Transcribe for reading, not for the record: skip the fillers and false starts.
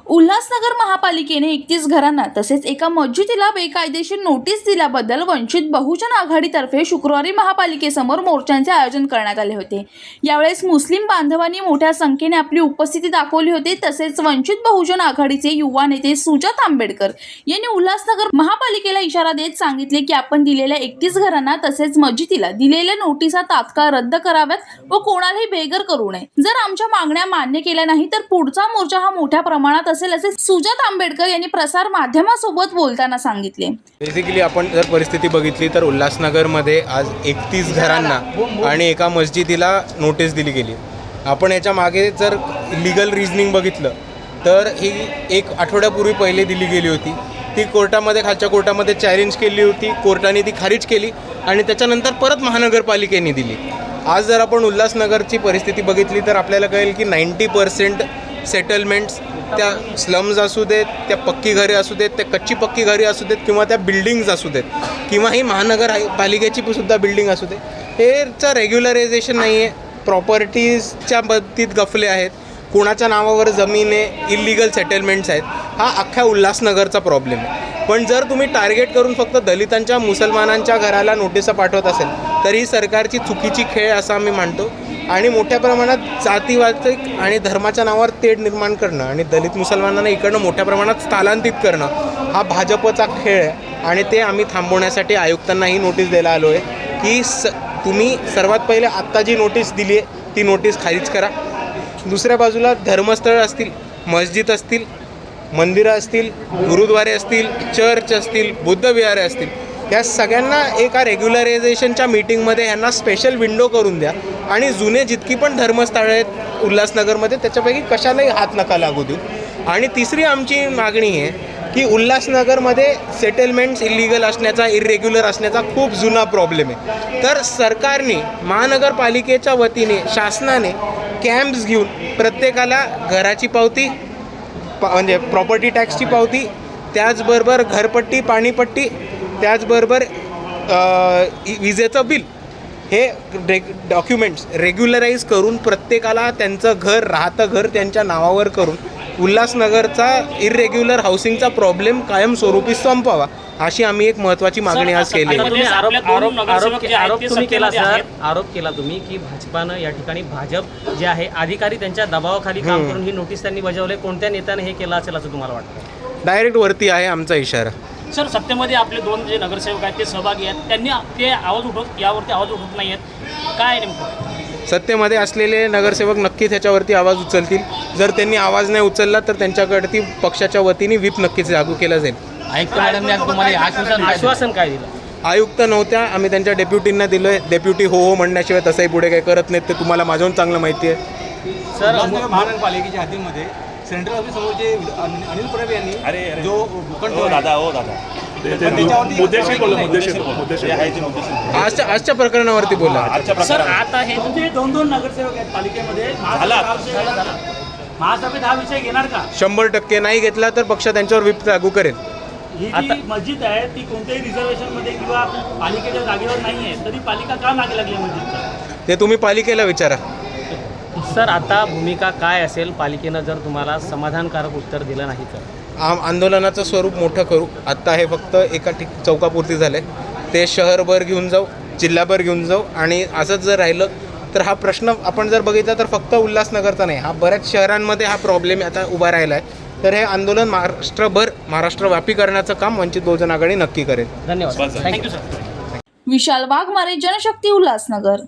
उल्हासनगर महापालिकेने 31 घरांना तसेच एका मस्जिदीला बेकायदेशीर नोटीस दिल्याबद्दल वंचित बहुजन आघाडीतर्फे शुक्रवारी महापालिकेसमोर मोर्चांचे आयोजन करण्यात आले होते। यावेळेस मुस्लिम बांधवांनी मोठ्या संख्येने आपली उपस्थिती दाखवली होती। तसेच वंचित बहुजन आघाडीचे युवा नेते सुजात आंबेडकर यांनी उल्हासनगर महापालिकेला इशारा देत सांगितले की आपण दिलेल्या 31 घरांना तसेच मस्जिदीला दिलेल्या नोटिसा तात्काळ रद्द कराव्यात व कोणालाही बेघर करू नये। जर आमच्या मागण्या मान्य केल्या नाही तर पुढचा मोर्चा हा मोठ्या प्रमाणात असेल असे सुजात आंबेडकर यांनी प्रसार माध्यमासोबत बोलताना सांगितले। बेसिकली आपण जर परिस्थिती बघितली तर उल्हासनगरमध्ये आज 31 घरांना आणि एका मस्जिदीला नोटीस दिली गेली। आपण याच्या मागे जर लीगल रिझनिंग बघितलं तर ही एक आठवड्यापूर्वी पहिले दिली गेली होती। ती कोर्टामध्ये खालच्या कोर्टामध्ये चॅलेंज केली होती, कोर्टाने ती खारिज केली आणि त्याच्यानंतर परत महानगरपालिकेने दिली। आज जर आपण उल्हासनगरची परिस्थिती बघितली तर आपल्याला कळेल की 90% सेटलमेंट्स त्या स्लम्स असू देत, त्या पक्की घरे असू देत, त्या कच्ची पक्की घरे असू देत किंवा त्या बिल्डिंग्स असू देत किंवा ही महानगरपालिकेची सुद्धा बिल्डिंग असू दे, हेचं रेग्युलरायझेशन नाही आहे। प्रॉपर्टीजच्या बाबतीत गफले आहेत, कोणाच्या नावावर जमीन आहे, इल्लीगल सेटलमेंट्स आहेत। हा अख्ख्या उल्हासनगरचा प्रॉब्लेम आहे। पण जर तुम्ही टार्गेट करून फक्त दलितांच्या मुसलमानांच्या घराला नोटिसा पाठवत असेल तर ही सरकारची चुकीची खेळ असं आम्ही मानतो आणि मोठ्या प्रमाणात जातीवाद आणि धर्माच्या नावावर तेढ निर्माण करणं आणि दलित मुसलमानांना इकडनं मोठ्या प्रमाणात स्थलांतरित करणं हा भाजपचा खेळ आहे आणि ते आम्ही थांबवण्यासाठी आयुक्तांना ही नोटीस द्यायला आलो आहे की तुम्ही सर्वात पहिले आत्ता जी नोटीस दिली आहे ती नोटीस खारिज करा। दुसऱ्या बाजूला धर्मस्थळ असतील, मस्जिद असतील, मंदिरं असतील, गुरुद्वारे असतील, चर्च असतील, बुद्धविहारे असतील, या सगळ्यांना एका रेग्युलरायझेशनच्या मीटिंगमध्ये यांना स्पेशल विंडो करून द्या आणि जुने जितकी पण धर्मस्थळं आहेत उल्हासनगरमध्ये त्याच्यापैकी कशालाही हात नका लागू देऊ। आणि तिसरी आमची मागणी आहे की उल्हासनगरमध्ये सेटलमेंट्स इलिगल असण्याचा, इरेग्युलर असण्याचा खूप जुना प्रॉब्लेम आहे। तर सरकारने, महानगरपालिकेच्या वतीने, शासनाने कॅम्प्स घेऊन प्रत्येकाला घराची पावती म्हणजे प्रॉपर्टी टॅक्सची पावती, त्याचबरोबर घरपट्टी, पाणीपट्टी, त्याचबरोबर विजेचं बिल हे डॉक्युमेंट्स रेग्युलराईज करून प्रत्येकाला त्यांचं घर, राहतं घर त्यांच्या नावावर करून उल्हासनगरचा इरेग्युलर हाऊसिंगचा प्रॉब्लेम कायमस्वरूपी संपवावा अशी आम्ही एक महत्त्वाची मागणी आज केली आहे। आरोप केला तुम्ही की भाजपानं या ठिकाणी भाजप जे आहे अधिकारी त्यांच्या दबावाखाली काम करून ही नोटीस त्यांनी बजावले। कोणत्या नेत्याने हे केलं असेल असं तुम्हाला वाटतं? डायरेक्ट वरती आहे आमचा इशारा। सर, सत्तेमध्ये आपले 2 जे नगरसेवक आहेत ते सहभागी आहेत, त्यांनी ते यावरती आवाज उठवत नाही आहेत, काय नेमकं? सत्तेमध्ये असलेले नगरसेवक नक्कीच ह्याच्यावरती आवाज उचलतील। जर त्यांनी आवाज नाही उचलला तर त्यांच्याकडे पक्षाच्या वतीने व्हीप नक्कीच लागू केला जाईल। आयुक्त मॅडमने तुम्हाला आश्वासन काय दिलं? आयुक्त नव्हत्या, आम्ही त्यांच्या डेप्युटींना दिलं आहे। डेप्युटी हो म्हणण्याशिवाय तसंही पुढे काही करत नाहीत, ते तुम्हाला माझ्याहून चांगलं माहिती आहे। सर, महानगरपालिकेच्या हद्दीमध्ये सेंट्रल ऑफिस समोरचे अनिल परब यांनी जो भूखंड आजच्या प्रकरणावरती बोला। सर, आता हे 2 नगरसेवक आहेत पालिकेमध्ये, महासभेत हा विषय घेणार का? 100% नाही घेतला तर पक्ष त्यांच्यावर व्हीप लागू करेल। ही जी मस्जिद आहे ती कोणत्याही रिझर्वेशनमध्ये किंवा पालिकेच्या जागेवर नाही आहे, तरी पालिका का मागे लागली मस्जिदच्या? ते तुम्ही पालिकेला विचारा। सर, आता भूमिका काय असेल पालिकेनं जर तुम्हाला समाधानकारक उत्तर दिलं नाही तर? आंदोलनाचं स्वरूप मोठं करू। आत्ता हे फक्त एका चौकापुरती झालं आहे, ते शहरभर घेऊन जाऊ, जिल्हाभर घेऊन जाऊ आणि असंच जर राहिलं तर हा प्रश्न आपण जर बघितला तर फक्त उल्हासनगरचा नाही, हा बऱ्याच शहरांमध्ये हा प्रॉब्लेम आता उभा राहिला आहे। तर हे आंदोलन महाराष्ट्रव्यापी करण्याचं काम वंचित बहुजन आघाडी नक्की करेल। धन्यवाद, थँक्यू सर। विशाल वाघमारे, जनशक्ती, उल्हासनगर।